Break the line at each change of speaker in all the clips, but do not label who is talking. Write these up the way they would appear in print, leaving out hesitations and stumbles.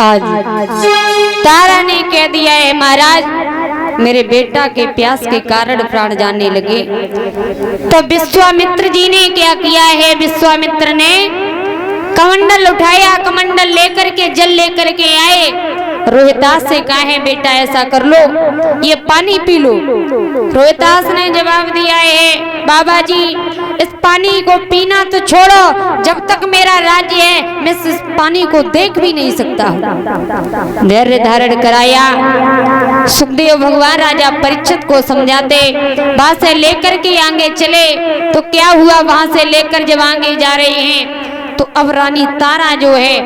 आज तारा ने कह दिया है महाराज मेरे बेटा के प्यास के कारण प्राण जाने लगे। तो विश्वामित्र जी ने क्या किया है, विश्वामित्र ने कमंडल उठाया, कमंडल लेकर के जल लेकर के आए, रोहितास से कहा है बेटा ऐसा कर लो ये पानी पी लो। रोहितास ने जवाब दिया है बाबा जी इस पानी को पीना तो छोड़ो, जब तक मेरा राज्य है मैं इस पानी को देख भी नहीं सकता। धैर्य धारण कराया, सुखदेव भगवान राजा परीक्षित को समझाते, वहां से लेकर के आगे चले। तो क्या हुआ, वहां से लेकर जब आगे जा रहे हैं तो अब रानी तारा जो है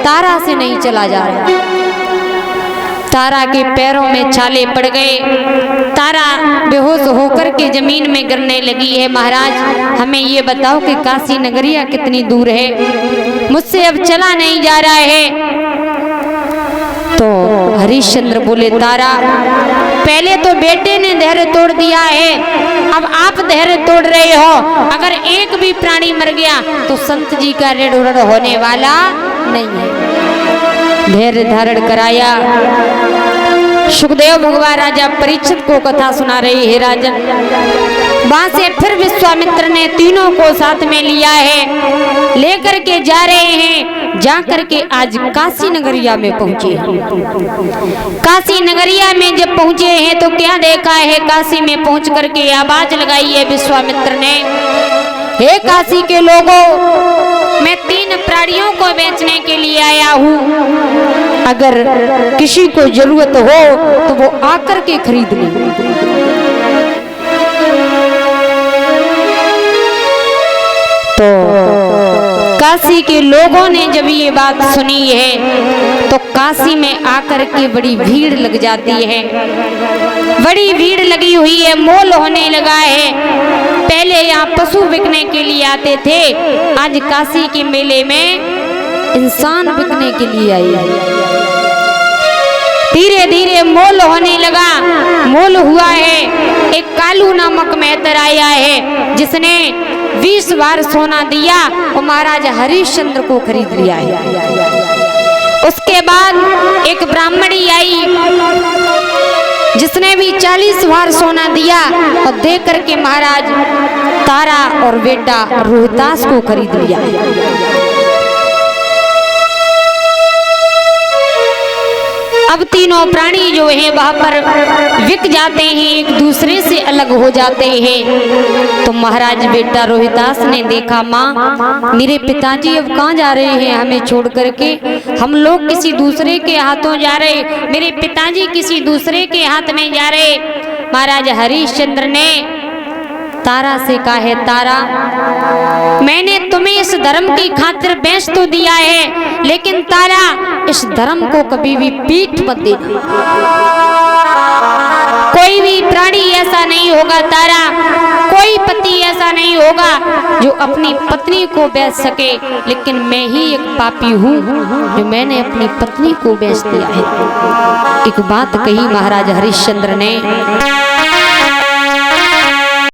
तारा से नहीं चला जा रहा। तारा के पैरों में छाले पड़ गए, तारा बेहोश होकर के जमीन में गिरने लगी है। महाराज हमें ये बताओ कि काशी नगरिया कितनी दूर है, मुझसे अब चला नहीं जा रहा है। तो हरिश्चंद्र बोले तारा पहले तो बेटे ने धैर्य तोड़ दिया है, अब आप धैर्य तोड़ रहे हो। अगर एक भी प्राणी मर गया तो संत जी का ऋण होने वाला नहीं है। धैर्य धारण कराया, सुखदेव भगवान राजा परीक्षित को कथा सुना रही है राजन। वहां से फिर विश्वामित्र ने तीनों को साथ में लिया है, लेकर के जा रहे हैं। जा करके आज काशी नगरिया में पहुंचे। काशी नगरिया में जब पहुंचे हैं तो क्या देखा है, काशी में पहुंच करके आवाज लगाई है विश्वामित्र ने, हे काशी के लोगों मैं 3 प्राणियों को बेचने के लिए आया हूँ, अगर किसी को जरूरत हो तो वो आकर के खरीद ले। तो काशी के लोगों ने जब ये बात सुनी है तो काशी में आकर के बड़ी भीड़ लग जाती है, बड़ी भीड़ लगी हुई है, मोल होने लगा है। पहले यहाँ पशु बिकने के लिए आते थे, आज काशी के मेले में इंसान बिकने के लिए आए। धीरे धीरे मोल होने लगा, मोल हुआ है। एक कालू नामक मेहतर आया है जिसने 20 बार सोना दिया और महाराज हरिश्चंद्र को खरीद लिया है। उसके बाद एक ब्राह्मणी आई जिसने भी 40 बार सोना दिया और दे करके महाराज तारा और बेटा रोहितास को खरीद लिया है। अब तीनों प्राणी जो है वहां पर बिक जाते हैं, एक दूसरे से अलग हो जाते हैं। तो महाराज बेटा रोहितास ने देखा माँ मेरे पिताजी अब कहाँ जा रहे हैं हमें छोड़ करके, हम लोग किसी दूसरे के हाथों जा रहे, मेरे पिताजी किसी दूसरे के हाथ में जा रहे। महाराज हरिश्चंद्र ने तारा से कहा है तारा मैंने तुम्हें इस धर्म की खातिर बेच तो दिया है, लेकिन तारा इस धर्म को कभी भी पीठ मत देना। कोई भी प्राणी ऐसा नहीं होगा तारा, कोई पति ऐसा नहीं होगा जो अपनी पत्नी को बेच सके, लेकिन मैं ही एक पापी हूँ जो मैंने अपनी पत्नी को बेच दिया है। एक बात कही महाराज हरिश्चंद्र ने,